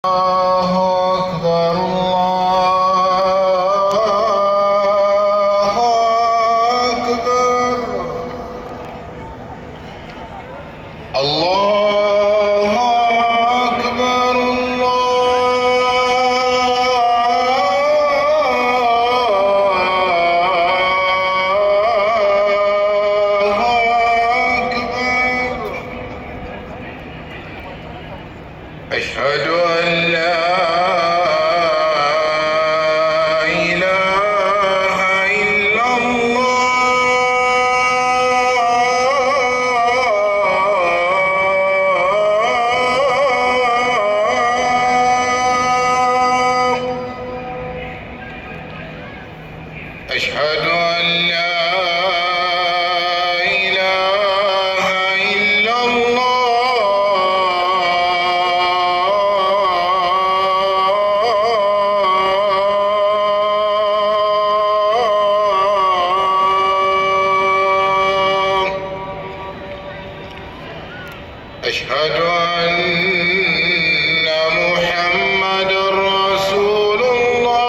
أكبر الله أكبر الله أكبر أشهد أن لا إله إلا الله أشهد أن لا إله إلا الله أشهد أن محمد رسول الله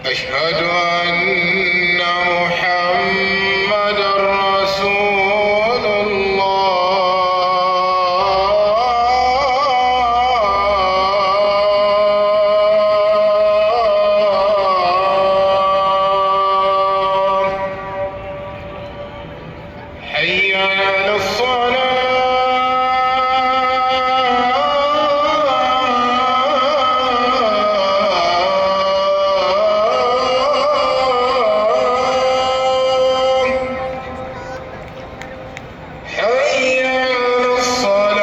أشهد أن محمد رسول الله حي على الصلاة حي على الصلاة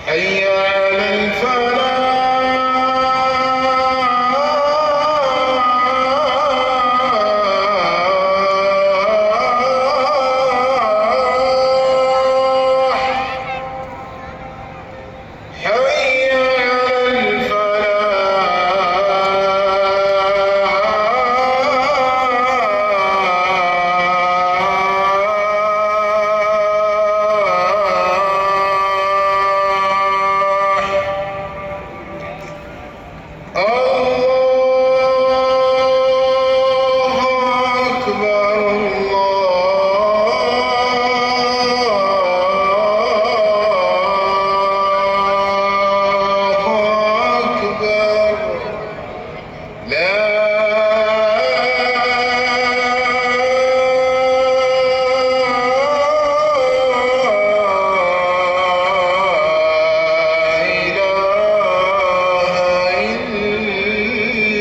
حي على الفلاح حي على الفلاح الله أكبر الله أكبر لا إله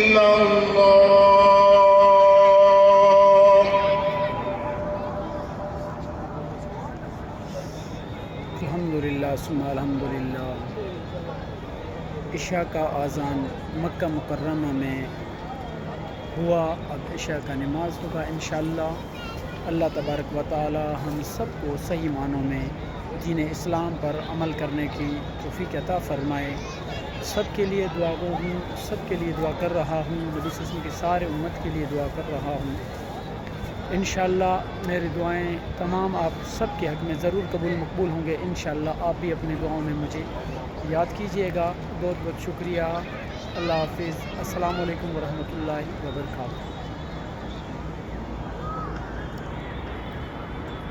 إلا الله अल्हम्दुलिल्लाह सुम्मा अल्हम्दुलिल्लाह। इशा का आज़ान मक्का मुकर्रमा में हुआ। अब इशा का नमाज होगा इंशाअल्लाह। अल्लाह तबारक व तआला हम सबको सही मानों में दीन इस्लाम पर अमल करने की तौफीक अता फ़रमाए। सबके लिए दुआ गो हूँ, सबके लिए दुआ कर रहा हूँ, नबी सल्लल्लाहु अलैहि वसल्लम की सारे उम्मत के लिए दुआ कर रहा हूँ। इंशाअल्लाह मेरी दुआएं तमाम आप सब के हक़ में ज़रूर कबूल मकबूल होंगे। इंशाअल्लाह आप भी अपनी दुआओं में मुझे याद कीजिएगा। बहुत बहुत शुक्रिया। अल्लाह हाफ़िज़। अस्सलामु अलैकुम व रहमतुल्लाहि व बरकातुहू।